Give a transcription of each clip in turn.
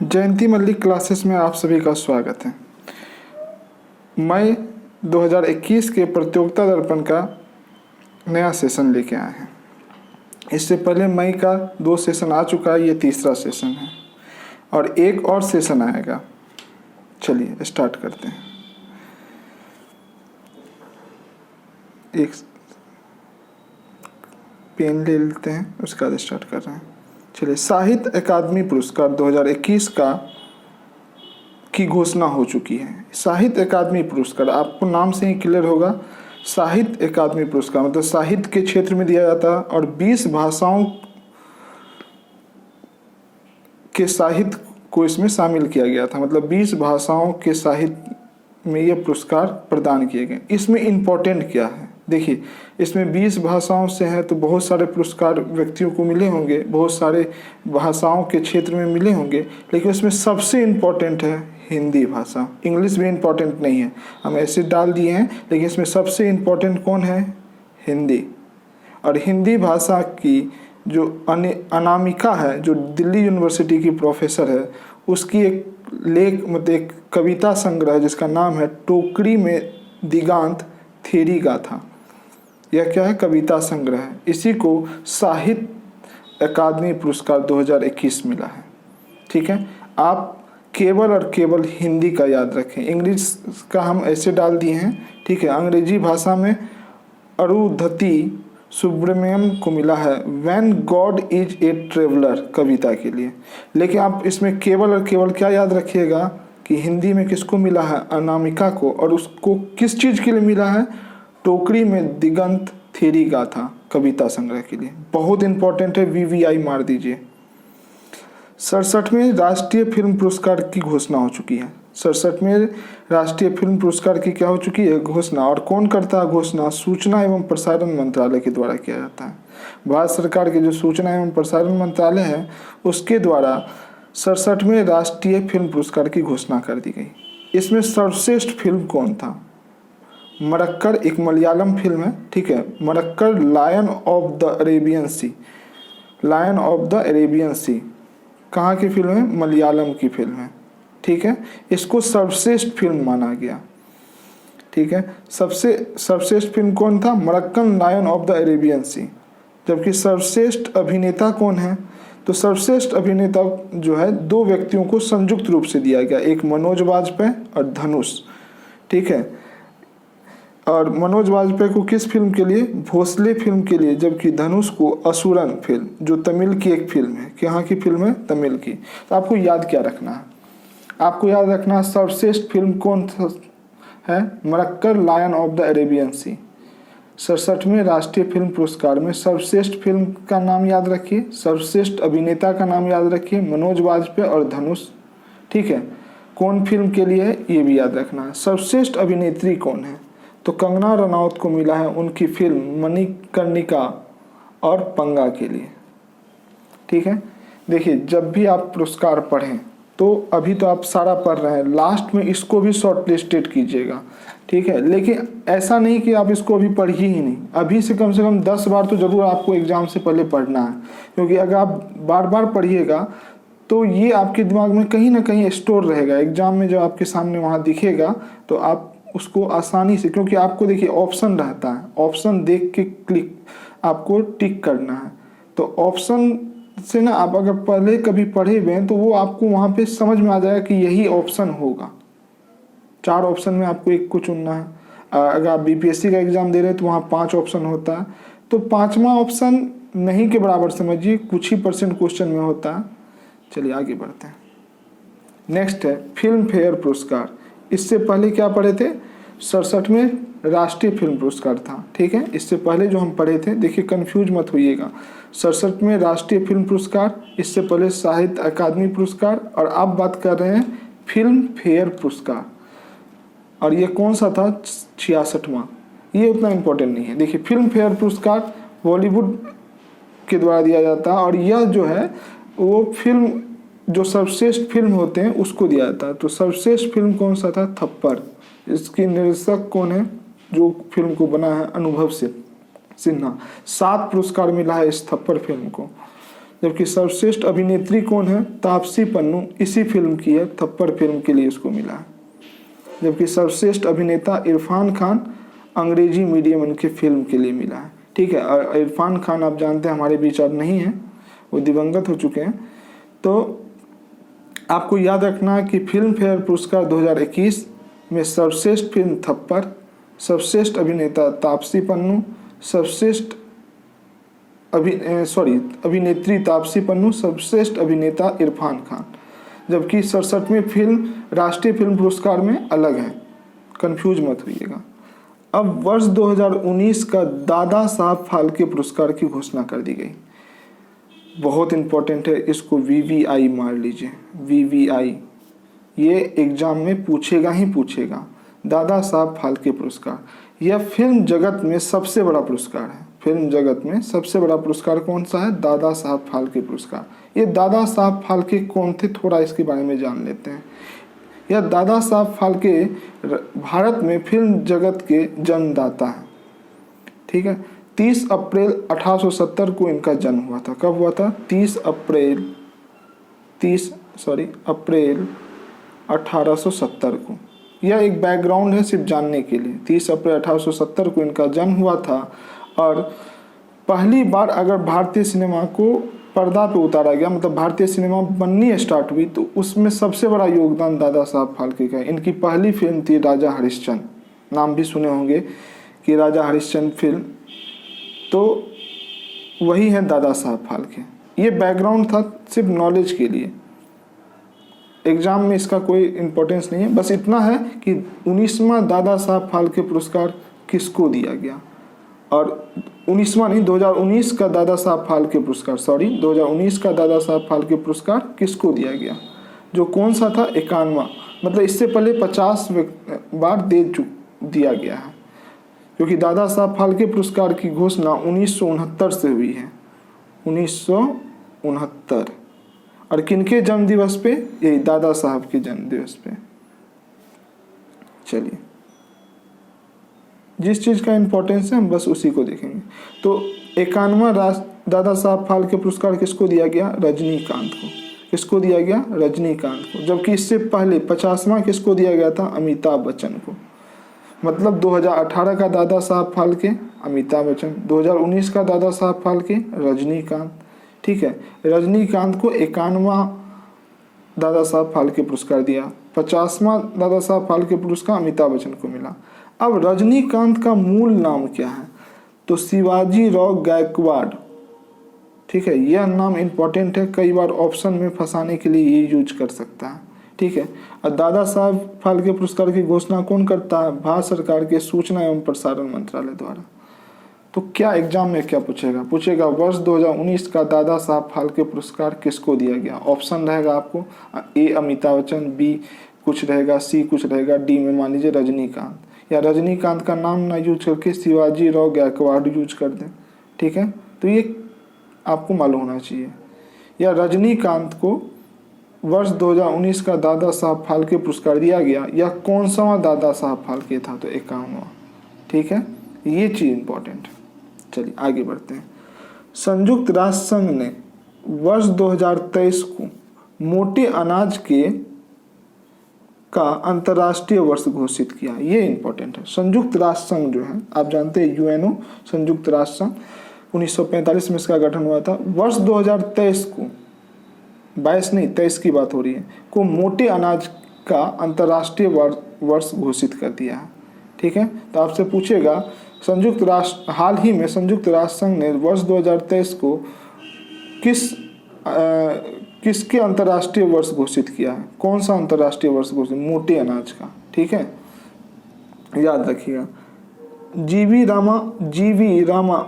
जयंती Mallik classes में आप सभी का स्वागत है। मई 2021 के प्रतियोगिता दर्पण का नया सेशन लेके आए हैं। इससे पहले मई का 2 सेशन आ चुका है, ये तीसरा सेशन है और एक और सेशन आएगा। चलिए स्टार्ट करते हैं। एक पेन ले लेते हैं, उसके बाद स्टार्ट कर रहे हैं। चलिए, साहित्य अकादमी पुरस्कार 2021 की घोषणा हो चुकी है। साहित्य अकादमी पुरस्कार आपको नाम से ही क्लियर होगा। साहित्य अकादमी पुरस्कार मतलब साहित्य के क्षेत्र में दिया जाता है और 20 भाषाओं के साहित्य को इसमें शामिल किया गया था। मतलब 20 भाषाओं के साहित्य में ये पुरस्कार प्रदान किए गए। इसमें इम्पोर्टेंट क्या है, देखिए, इसमें 20 भाषाओं से है तो बहुत सारे पुरस्कार व्यक्तियों को मिले होंगे, बहुत सारे भाषाओं के क्षेत्र में मिले होंगे, लेकिन इसमें सबसे इम्पोर्टेंट है हिंदी भाषा। इंग्लिश भी इम्पोर्टेंट नहीं है, हम ऐसे डाल दिए हैं, लेकिन इसमें सबसे इम्पोर्टेंट कौन है? हिंदी। और हिंदी भाषा की जो अनामिका है, जो दिल्ली यूनिवर्सिटी की प्रोफेसर है, उसकी एक लेख मतलब एक कविता संग्रह जिसका नाम है टोकरी में दिगांत थेरी गाथा। यह क्या है? कविता संग्रह है। इसी को साहित्य अकादमी पुरस्कार 2021 मिला है। ठीक है, आप केवल और केवल हिंदी का याद रखें, इंग्लिश का हम ऐसे डाल दिए हैं। ठीक है, अंग्रेजी भाषा में अरुंधति सुब्रमण्यम को मिला है when God is a traveller कविता के लिए। लेकिन आप इसमें केवल और केवल क्या याद रखिएगा कि हिंदी में किसको मिला है? अनामिका को। और उसको किस चीज़ के लिए मिला है? टोकरी में दिगंत थेरी गाथा कविता संग्रह के लिए। बहुत इंपॉर्टेंट है, VVI मार दीजिए। 67वें राष्ट्रीय फिल्म पुरस्कार की घोषणा हो चुकी है। 67वें राष्ट्रीय फिल्म पुरस्कार की क्या हो चुकी है? घोषणा। और कौन करता है घोषणा? सूचना एवं प्रसारण मंत्रालय के द्वारा किया जाता है। भारत सरकार के जो सूचना एवं प्रसारण मंत्रालय है उसके द्वारा 67वें राष्ट्रीय फिल्म पुरस्कार की घोषणा कर दी गई। इसमें सर्वश्रेष्ठ फिल्म कौन था? मरक्कर, एक मलयालम फिल्म है। ठीक है, Marakkar lion of the Arabian sea. Lion of the Arabian sea कहाँ की फिल्म है? मलयालम की फिल्म है। ठीक है, इसको सर्वश्रेष्ठ फिल्म माना गया। ठीक है, सबसे सर्वश्रेष्ठ फिल्म कौन था? मरक्कन लायन ऑफ द अरेबियन सी। जबकि सर्वश्रेष्ठ अभिनेता कौन है? तो सर्वश्रेष्ठ अभिनेता जो है 2 व्यक्तियों को संयुक्त रूप से दिया गया, एक मनोज वाजपेयी और धनुष। ठीक है, और मनोज वाजपेयी को किस फिल्म के लिए? भोसले फिल्म के लिए, जबकि धनुष को असुरन फिल्म, जो तमिल की एक फिल्म है। कहाँ की फिल्म है? तमिल की। तो आपको याद क्या रखना है? आपको याद रखना है सर्वश्रेष्ठ फिल्म कौन है? Marakkar lion of the Arabian sea. 67वें राष्ट्रीय फिल्म पुरस्कार में सर्वश्रेष्ठ फिल्म का नाम याद रखिए, सर्वश्रेष्ठ अभिनेता का नाम याद रखिए, मनोज वाजपेयी और धनुष। ठीक है, कौन फिल्म के लिए है ये भी याद रखना है। सर्वश्रेष्ठ अभिनेत्री कौन है? तो कंगना रनौत को मिला है उनकी फिल्म मणिकर्णिका और पंगा के लिए। ठीक है, देखिए, जब भी आप पुरस्कार पढ़ें तो अभी तो आप सारा पढ़ रहे हैं, लास्ट में इसको भी शॉर्ट लिस्टेड कीजिएगा। ठीक है, लेकिन ऐसा नहीं कि आप इसको अभी पढ़िए ही नहीं, अभी से कम 10 बार तो ज़रूर आपको एग्ज़ाम से पहले पढ़ना है। क्योंकि अगर आप बार बार पढ़िएगा तो ये आपके दिमाग में कहीं ना कहीं स्टोर रहेगा। एग्ज़ाम में जब आपके सामने वहाँ दिखेगा तो आप उसको आसानी से, क्योंकि आपको देखिए ऑप्शन रहता है, ऑप्शन देख के क्लिक आपको टिक करना है। तो ऑप्शन से ना आप अगर पहले कभी पढ़े हुए हैं तो वो आपको वहाँ पे समझ में आ जाएगा कि यही ऑप्शन होगा। 4 ऑप्शन में आपको एक को चुनना है। अगर आप BPSC का एग्ज़ाम दे रहे हैं तो वहाँ 5 ऑप्शन होता है, तो 5वां ऑप्शन नहीं के बराबर समझिए, कुछ ही % क्वेश्चन में होता है। चलिए आगे बढ़ते हैं। नेक्स्ट है फिल्म फेयर पुरस्कार। इससे पहले क्या पढ़े थे? 67वें राष्ट्रीय फिल्म पुरस्कार था। ठीक है, इससे पहले जो हम पढ़े थे, देखिए कंफ्यूज मत होइएगा, 67वें राष्ट्रीय फिल्म पुरस्कार, इससे पहले साहित्य अकादमी पुरस्कार, और अब बात कर रहे हैं फिल्म फेयर पुरस्कार। और ये कौन सा था? 66वां। ये उतना इम्पोर्टेंट नहीं है। देखिए, फिल्म फेयर पुरस्कार बॉलीवुड के द्वारा दिया जाता है और यह जो है वो फिल्म जो सर्वश्रेष्ठ फिल्म होते हैं उसको दिया जाता है। तो सर्वश्रेष्ठ फिल्म कौन सा था? थप्पड़। इसकी निर्देशक कौन है जो फिल्म को बना है? अनुभव सिन्हा। 7 पुरस्कार मिला है इस थप्पड़ फिल्म को। जबकि सर्वश्रेष्ठ अभिनेत्री कौन है? तापसी पन्नू, इसी फिल्म की है, थप्पड़ फिल्म के लिए उसको मिला है। जबकि सर्वश्रेष्ठ अभिनेता इरफान खान, अंग्रेजी मीडियम इनके फिल्म के लिए मिला है। ठीक है, और इरफान खान आप जानते हैं हमारे बीच अब नहीं है, वो दिवंगत हो चुके हैं। तो आपको याद रखना है कि फिल्म फेयर पुरस्कार 2021 में सर्वश्रेष्ठ फिल्म थप्पड़, सर्वश्रेष्ठ अभिनेता तापसी पन्नू, सर्वश्रेष्ठ अभिनेत्री तापसी पन्नू, सर्वश्रेष्ठ अभिनेता इरफान खान। जबकि 67वें फिल्म राष्ट्रीय फिल्म पुरस्कार में अलग है, कंफ्यूज मत होइएगा। अब वर्ष 2019 का दादा साहब फाल्के पुरस्कार की घोषणा कर दी गई। बहुत इंपॉर्टेंट है, इसको VVI मार लीजिए, VVI, ये एग्जाम में पूछेगा ही पूछेगा। दादा साहब फाल्के पुरस्कार, यह फिल्म जगत में सबसे बड़ा पुरस्कार है। फिल्म जगत में सबसे बड़ा पुरस्कार कौन सा है? दादा साहब फाल्के पुरस्कार। ये दादा साहब फाल्के कौन थे, थोड़ा इसके बारे में जान लेते हैं। यह दादा साहब फाल्के भारत में फिल्म जगत के जन्मदाता हैं। ठीक है, 30 अप्रैल 1870 को इनका जन्म हुआ था। कब हुआ था? 30 अप्रैल 1870 को। यह एक बैकग्राउंड है सिर्फ जानने के लिए। 30 अप्रैल 1870 को इनका जन्म हुआ था और पहली बार अगर भारतीय सिनेमा को पर्दा पे उतारा गया, मतलब भारतीय सिनेमा बननी स्टार्ट हुई, तो उसमें सबसे बड़ा योगदान दादा साहब फाल्के का है। इनकी पहली फिल्म थी राजा हरिश्चंद्र, नाम भी सुने होंगे कि राजा हरिश्चंद्र फिल्म, तो वही है दादा साहब फाल्के। ये बैकग्राउंड था सिर्फ नॉलेज के लिए, एग्जाम में इसका कोई इम्पोर्टेंस नहीं है। बस इतना है कि 19वां दादा साहब फाल्के पुरस्कार किसको दिया गया, और 19वां नहीं, 2019 का दादा साहब फाल्के पुरस्कार, 2019 का दादा साहब फाल्के पुरस्कार किसको दिया गया, जो कौन सा था? 51वां, मतलब इससे पहले 50 बार दिया गया है, क्योंकि दादा साहब फाल्के पुरस्कार की घोषणा 1969 से हुई है, 1969। और किनके जन्म दिवस पे? यही दादा साहब के जन्म दिवस पे। चलिए, जिस चीज़ का इम्पोर्टेंस है हम बस उसी को देखेंगे। तो 51वां दादा साहब फाल्के पुरस्कार किसको दिया गया? रजनीकांत को। किसको दिया गया? रजनीकांत को। जबकि इससे पहले 50वां किसको दिया गया था? अमिताभ बच्चन को। मतलब 2018 का दादा साहब फाल्के अमिताभ बच्चन, 2019 का दादा साहब फाल्के रजनीकांत। ठीक है, रजनीकांत को 51वां दादा साहब फाल्के पुरस्कार दिया, 50वां दादा साहब फाल्के पुरस्कार अमिताभ बच्चन को मिला। अब रजनीकांत का मूल नाम क्या है? तो शिवाजी राव गायकवाड़। ठीक है, यह नाम इंपॉर्टेंट है, कई बार ऑप्शन में फंसाने के लिए ये यूज कर सकता है। ठीक है, और दादा साहब फाल्के पुरस्कार की घोषणा कौन करता है? भारत सरकार के सूचना एवं प्रसारण मंत्रालय द्वारा। तो क्या एग्जाम में क्या पूछेगा वर्ष 2019 का दादा साहब फाल्के पुरस्कार किसको दिया गया? ऑप्शन रहेगा आपको, ए अमिताभ बच्चन, बी कुछ रहेगा, सी कुछ रहेगा, डी में मान लीजिए रजनीकांत, या रजनीकांत का नाम ना यूज करके शिवाजी राव गायकवाड़ यूज कर दें। ठीक है, तो ये आपको मालूम होना चाहिए। या रजनीकांत को वर्ष 2019 का दादा साहब फाल्के पुरस्कार दिया गया, या कौन सा दादा साहब फाल्के था? तो 51वां। ठीक है, ये चीज़ इंपॉर्टेंट है। चलिए आगे बढ़ते हैं। संयुक्त राष्ट्र संघ ने वर्ष 2023 को मोटे अनाज का अंतर्राष्ट्रीय वर्ष घोषित किया। ये इंपॉर्टेंट है। संयुक्त राष्ट्र संघ जो है, आप जानते हैं यूएनओ, संयुक्त राष्ट्र संघ 1945 में इसका गठन हुआ था। वर्ष 2023 को, 22 नहीं 23 की बात हो रही है, को मोटे अनाज का अंतर्राष्ट्रीय वर्ष घोषित कर दिया है। ठीक है, तो आपसे पूछेगा हाल ही में संयुक्त राष्ट्र संघ ने वर्ष 2023 को किसके अंतर्राष्ट्रीय वर्ष घोषित किया है? कौन सा अंतर्राष्ट्रीय वर्ष घोषित? मोटे अनाज का। ठीक है, याद रखिएगा। जीवी रामा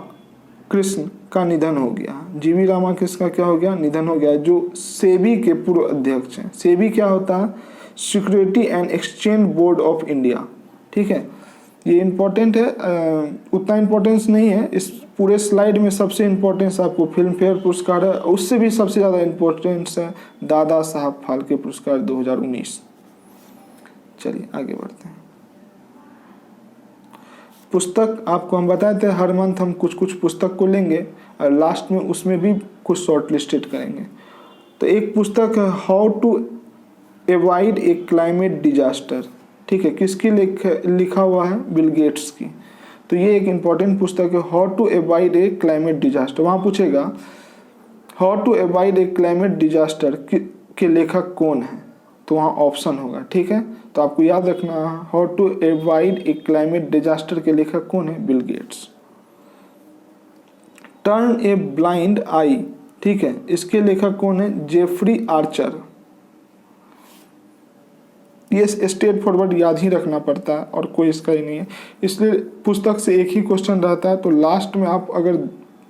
कृष्ण का निधन हो गया। जीवी रामा कृष्ण का क्या हो गया? निधन हो गया, जो सेबी के पूर्व अध्यक्ष हैं। सेबी क्या होता है? Security and exchange board of India. ठीक है, ये इम्पोर्टेंट है, उतना इम्पोर्टेंस नहीं है। इस पूरे स्लाइड में सबसे इम्पोर्टेंस आपको फिल्म फेयर पुरस्कार है, उससे भी सबसे ज़्यादा इम्पोर्टेंस है दादा साहब फाल्के पुरस्कार 2019। चलिए आगे बढ़ते हैं। पुस्तक आपको हम बताए थे हर मंथ हम कुछ पुस्तक को लेंगे, और लास्ट में उसमें भी कुछ शॉर्ट लिस्टेड करेंगे। तो एक पुस्तक है how to avoid a climate disaster, ठीक है, किसकी लिखा हुआ है? बिल गेट्स की। तो ये एक इम्पॉर्टेंट पुस्तक है how to avoid a climate disaster. वहाँ पूछेगा how to avoid a climate disaster के लेखक कौन है, तो वहाँ ऑप्शन होगा, ठीक है। तो आपको याद रखना how to avoid a climate disaster के लेखक कौन है? Bill Gates. Turn a blind eye, ठीक है, इसके लेखक कौन है? Jeffrey Archer. ये स्ट्रेट फॉरवर्ड याद ही रखना पड़ता है और कोई इसका ही नहीं है, इसलिए पुस्तक से एक ही क्वेश्चन रहता है। तो लास्ट में आप अगर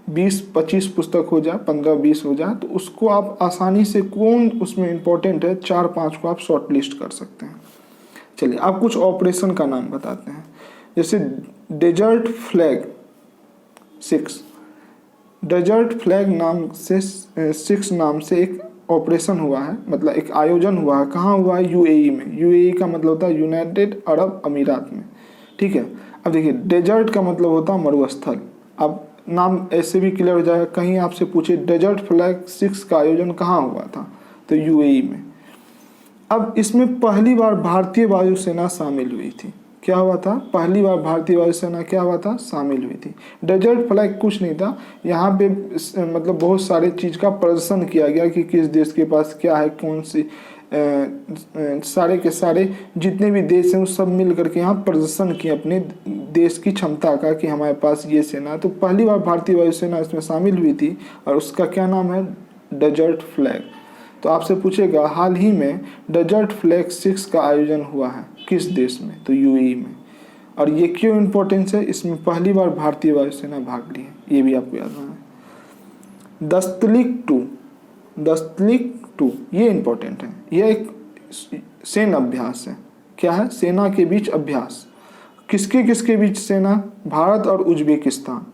20-25 पुस्तक हो जाए, 15-20 हो जाए, तो उसको आप आसानी से कौन उसमें इंपॉर्टेंट है 4-5 को आप शॉर्ट लिस्ट कर सकते हैं। चलिए आप कुछ ऑपरेशन का नाम बताते हैं, जैसे डेजर्ट फ्लैग 6। डेजर्ट फ्लैग नाम से 6 नाम से एक ऑपरेशन हुआ है, मतलब एक आयोजन हुआ है। कहाँ हुआ है? यूएई में। यूएई का मतलब होता है यूनाइटेड अरब अमीरात में, ठीक है। अब देखिए डेजर्ट का मतलब होता है मरुस्थल। अब नाम ऐसे भी क्लियर हो जाएगा। कहीं आपसे पूछे डेजर्ट फ्लैग 6 का आयोजन कहाँ हुआ था, तो यूएई में। अब इसमें पहली बार भारतीय वायुसेना शामिल हुई थी। क्या हुआ था? पहली बार भारतीय वायुसेना क्या हुआ था? शामिल हुई थी। डेजर्ट फ्लैग कुछ नहीं था, यहाँ पे मतलब बहुत सारे चीज़ का प्रदर्शन किया गया कि किस देश के पास क्या है, कौन सी सारे के सारे जितने भी देश हैं वो सब मिल करके यहाँ प्रदर्शन किए अपने देश की क्षमता का कि हमारे पास ये सेना। तो पहली बार भारतीय वायुसेना इसमें शामिल हुई थी और उसका क्या नाम है? Desert flag. तो आपसे पूछेगा हाल ही में डेजर्ट फ्लैग 6 का आयोजन हुआ है किस देश में, तो यूएई में। और ये क्यों इम्पोर्टेंस है? इसमें पहली बार भारतीय वायुसेना भाग ली है, ये भी आपको याद रखना है। दस्तलिक 2 ये इम्पोर्टेंट है, यह एक सैन्य अभ्यास है। क्या है? सेना के बीच अभ्यास। किसके किसके बीच सेना? भारत और उज्बेकिस्तान।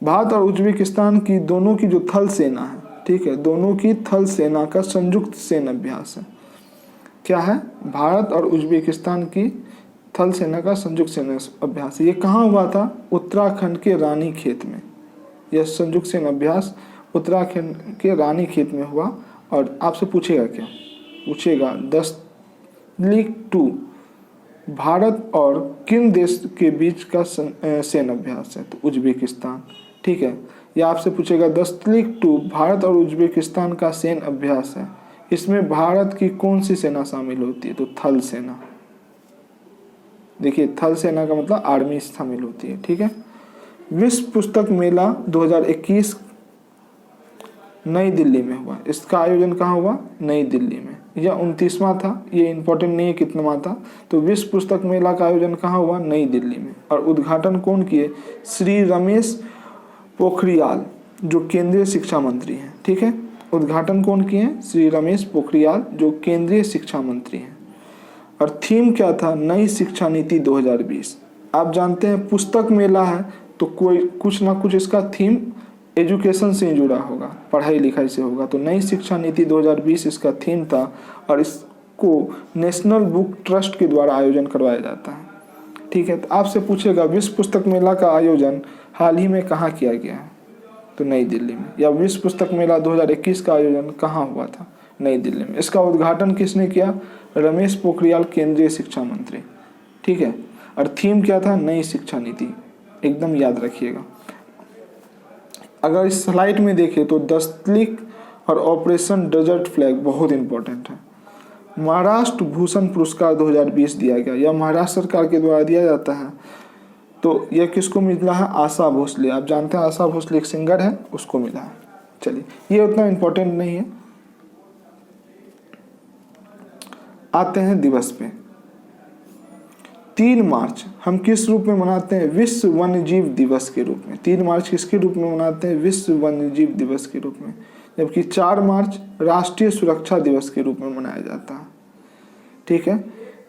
भारत और उज्बेकिस्तान की दोनों की जो थल सेना है, ठीक है, दोनों की थल सेना का संयुक्त सैन्य अभ्यास है। क्या है? भारत और उज्बेकिस्तान की थल सेना का संयुक्त सैन्य अभ्यास। ये कहाँ हुआ था? उत्तराखंड के रानीखेत में। यह संयुक्त सैन्य अभ्यास उत्तराखंड के रानीखेत में हुआ। और आपसे पूछेगा क्या? पूछेगा दस्तलिक 2 भारत और किन देश के बीच का सैन्य अभ्यास है, तो उज्बेकिस्तान, ठीक है। या आपसे पूछेगा दस्तलिक 2 भारत और उज्बेकिस्तान का सैन्य अभ्यास है, इसमें भारत की कौन सी सेना शामिल होती है, तो थल सेना। देखिए थल सेना का मतलब आर्मी शामिल होती है, ठीक है। विश्व पुस्तक मेला 2021 नई दिल्ली में हुआ। इसका आयोजन कहाँ हुआ? नई दिल्ली में। यह 29वां था, ये इंपॉर्टेंट नहीं है कितनावां था। तो विश्व पुस्तक मेला का आयोजन कहाँ हुआ? नई दिल्ली में। और उद्घाटन कौन किए? श्री रमेश पोखरियाल, जो केंद्रीय शिक्षा मंत्री हैं, ठीक है। उद्घाटन कौन किए हैं? श्री रमेश पोखरियाल, जो केंद्रीय शिक्षा मंत्री हैं। और थीम क्या था? नई शिक्षा नीति 2020। आप जानते हैं पुस्तक मेला है तो कोई कुछ ना कुछ इसका थीम एजुकेशन से जुड़ा होगा, पढ़ाई लिखाई से होगा। तो नई शिक्षा नीति 2020 इसका थीम था और इसको नेशनल बुक ट्रस्ट के द्वारा आयोजन करवाया जाता है, ठीक है। तो आपसे पूछेगा विश्व पुस्तक मेला का आयोजन हाल ही में कहाँ किया गया है, तो नई दिल्ली में। या विश्व पुस्तक मेला 2021 का आयोजन कहाँ हुआ था? नई दिल्ली में। इसका उद्घाटन किसने किया? रमेश पोखरियाल, केंद्रीय शिक्षा मंत्री, ठीक है। और थीम क्या था? नई शिक्षा नीति, एकदम याद रखिएगा। अगर इस स्लाइड में देखें तो दस्तलिक और ऑपरेशन डेजर्ट फ्लैग बहुत इंपॉर्टेंट है। महाराष्ट्र भूषण पुरस्कार 2020 दिया गया, यह महाराष्ट्र सरकार के द्वारा दिया जाता है। तो यह किसको मिला है? आशा भोसले। आप जानते हैं आशा भोसले एक सिंगर है, उसको मिला है। चलिए ये उतना इंपॉर्टेंट नहीं है। आते हैं दिवस पे। 3 मार्च हम किस रूप में मनाते हैं? विश्व वन्यजीव दिवस के रूप में। 3 मार्च किसके रूप में मनाते हैं? विश्व वन्यजीव दिवस के रूप में। जबकि 4 मार्च राष्ट्रीय सुरक्षा दिवस के रूप में मनाया जाता है, ठीक है।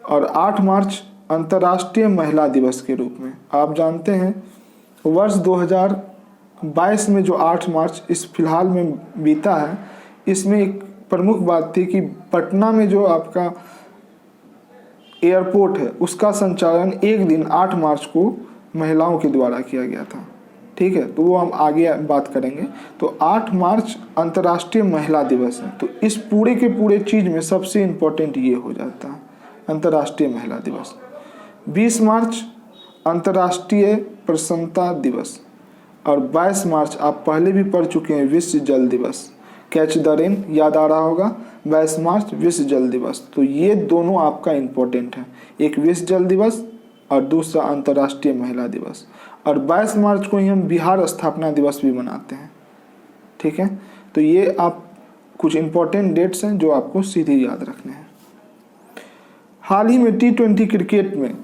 और 8 मार्च अंतर्राष्ट्रीय महिला दिवस के रूप में। आप जानते हैं वर्ष 2022 में जो 8 मार्च इस फिलहाल में बीता है, इसमें एक प्रमुख बात थी कि पटना में जो आपका एयरपोर्ट है उसका संचालन एक दिन 8 मार्च को महिलाओं के द्वारा किया गया था, ठीक है, तो वो हम आगे बात करेंगे। तो 8 मार्च अंतर्राष्ट्रीय महिला दिवस है। तो इस पूरे के पूरे चीज़ में सबसे इम्पोर्टेंट ये हो जाता है अंतर्राष्ट्रीय महिला दिवस। 20 मार्च अंतर्राष्ट्रीय प्रसन्नता दिवस, और 22 मार्च आप पहले भी पढ़ चुके हैं विश्व जल दिवस। कैच द रेन याद आ रहा होगा, 22 मार्च विश्व जल दिवस। तो ये दोनों आपका इम्पोर्टेंट है, एक विश्व जल दिवस और दूसरा अंतर्राष्ट्रीय महिला दिवस। और 22 मार्च को ही हम बिहार स्थापना दिवस भी मनाते हैं। ठीक है, तो ये आप कुछ इम्पोर्टेंट डेट्स हैं जो आपको सीधे याद रखने हैं। हाल ही में T20 क्रिकेट में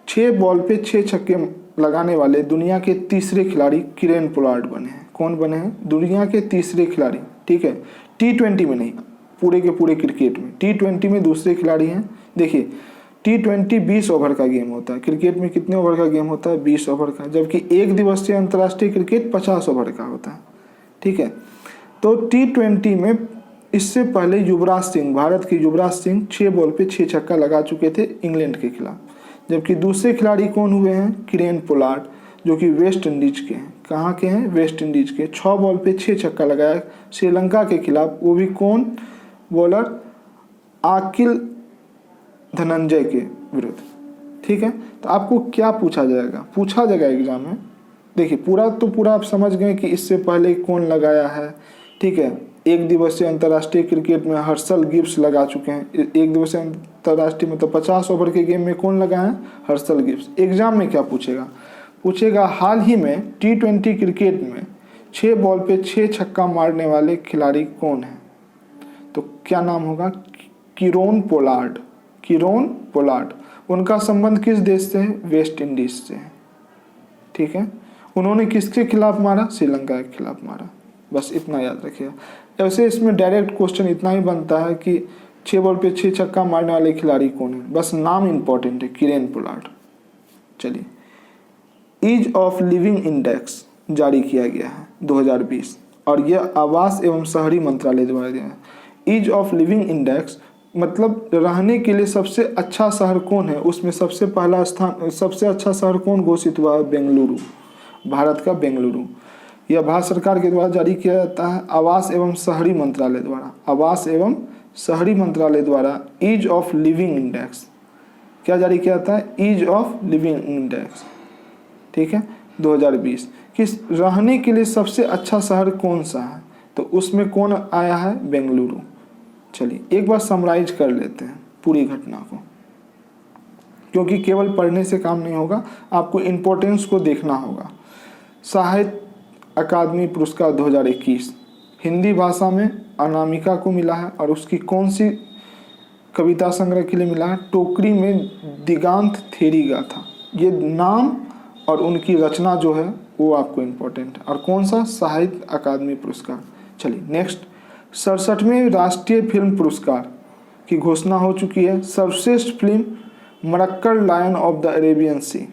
6 बॉल पे 6 छक्के लगाने वाले दुनिया के तीसरे खिलाड़ी किरेन पोलार्ड बने हैं। कौन बने हैं? दुनिया के तीसरे खिलाड़ी। ठीक है, T20 में नहीं, पूरे के पूरे क्रिकेट में। T20 में दूसरे खिलाड़ी हैं। देखिए T20 20 ओवर का गेम होता है, क्रिकेट में कितने ओवर का गेम होता है? 20 ओवर का, जबकि एक दिवसीय अंतर्राष्ट्रीय क्रिकेट 50 ओवर का होता है। ठीक है, तो T20 में इससे पहले युवराज सिंह, भारत के युवराज सिंह 6 बॉल पे 6 छक्का लगा चुके थे इंग्लैंड के खिलाफ। जबकि दूसरे खिलाड़ी कौन हुए हैं? किरेन पोलार्ड, जो कि वेस्ट इंडीज के हैं। कहाँ के हैं? वेस्ट इंडीज के। 6 बॉल पे 6 छक्का लगाया श्रीलंका के खिलाफ, वो भी कौन? बॉलर आकिल धनंजय के विरुद्ध। ठीक है, तो आपको क्या पूछा जाएगा एग्जाम में। देखिए पूरा आप समझ गए कि इससे पहले कौन लगाया है। ठीक है, एक दिवसीय अंतर्राष्ट्रीय क्रिकेट में हर्षल गिब्स लगा चुके हैं। एक दिवसीय अंतर्राष्ट्रीय मतलब 50 ओवर के गेम में कौन लगा है? Herschelle Gibbs. एग्जाम में क्या पूछेगा हाल ही में T20 क्रिकेट में 6 बॉल पे 6 छक्का मारने वाले खिलाड़ी कौन है? तो क्या नाम होगा? Kieron Pollard. उनका संबंध किस देश से है? वेस्ट इंडीज से है। ठीक है, उन्होंने किसके खिलाफ मारा? श्रीलंका के खिलाफ मारा। बस इतना याद रखिएगा। ऐसे इसमें डायरेक्ट क्वेश्चन इतना ही बनता है कि 6 बॉल पे 6 छक्का मारने वाले खिलाड़ी कौन है, बस नाम इंपॉर्टेंट है, किरेन पोलार्ड। चलिए, ईज ऑफ लिविंग इंडेक्स जारी किया गया है 2020, और यह आवास एवं शहरी मंत्रालय द्वारा दिया है। ईज ऑफ लिविंग इंडेक्स मतलब रहने के लिए सबसे अच्छा शहर कौन है, उसमें सबसे पहला स्थान, सबसे अच्छा शहर कौन घोषित हुआ है? बेंगलुरु, भारत का बेंगलुरु। यह भारत सरकार के द्वारा जारी किया जाता है आवास एवं शहरी मंत्रालय द्वारा ईज ऑफ लिविंग इंडेक्स। क्या जारी किया जाता है? Ease of living index. ठीक है, 2020। किस रहने के लिए सबसे अच्छा शहर कौन सा है? तो उसमें कौन आया है? बेंगलुरु। चलिए एक बार समराइज कर लेते हैं पूरी घटना को, क्योंकि केवल पढ़ने से काम नहीं होगा, आपको इम्पोर्टेंस को देखना होगा। साहित्य अकादमी पुरस्कार 2021 हिंदी भाषा में अनामिका को मिला है, और उसकी कौन सी कविता संग्रह के लिए मिला है? टोकरी में दिगांत थेरी गाथा। ये नाम और उनकी रचना जो है वो आपको इम्पोर्टेंट है। और कौन सा? साहित्य अकादमी पुरस्कार। चलिए नेक्स्ट, 67वें राष्ट्रीय फिल्म पुरस्कार की घोषणा हो चुकी है। सर्वश्रेष्ठ film Marakkar lion of the Arabian sea,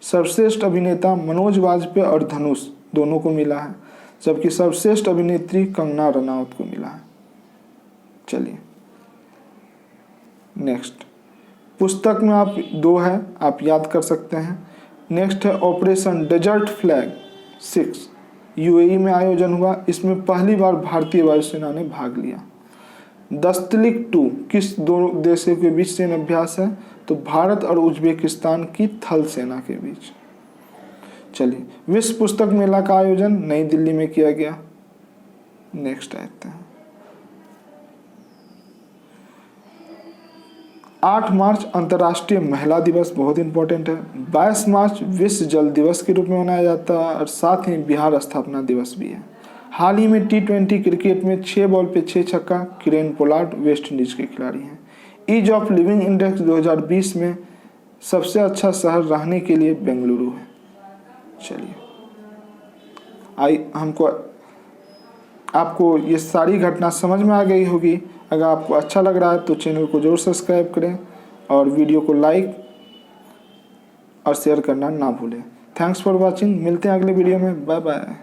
सर्वश्रेष्ठ अभिनेता मनोज वाजपेयी और धनुष दोनों को मिला है, जबकि सर्वश्रेष्ठ अभिनेत्री कंगना रनावत को मिला है। चलिए नेक्स्ट, पुस्तक में आप 2 है, आप याद कर सकते हैं। नेक्स्ट है ऑपरेशन डेजर्ट फ्लैग 6, यूएई में आयोजन हुआ। इसमें पहली बार भारतीय वायुसेना ने भाग लिया। दस्तलिक 2 किस दो देशों के बीच सैन्य अभ्यास है? तो भारत और उज्बेकिस्तान की थल सेना के बीच। चलिए, विश्व पुस्तक मेला का आयोजन नई दिल्ली में किया गया। नेक्स्ट आते हैं, 8 मार्च अंतर्राष्ट्रीय महिला दिवस, बहुत इंपॉर्टेंट है। 22 मार्च विश्व जल दिवस के रूप में मनाया जाता है, और साथ ही बिहार स्थापना दिवस भी है। हाल ही में T20 क्रिकेट में 6 बॉल पे 6 छक्का किरेन पोलार्ड वेस्ट इंडीज के खिलाड़ी हैं। ईज ऑफ लिविंग इंडेक्स 2020 में सबसे अच्छा शहर रहने के लिए बेंगलुरु है। चलिए, आपको ये सारी घटना समझ में आ गई होगी। अगर आपको अच्छा लग रहा है तो चैनल को जरूर सब्सक्राइब करें, और वीडियो को लाइक और शेयर करना ना भूलें। थैंक्स फॉर वॉचिंग, मिलते हैं अगले वीडियो में। Bye bye.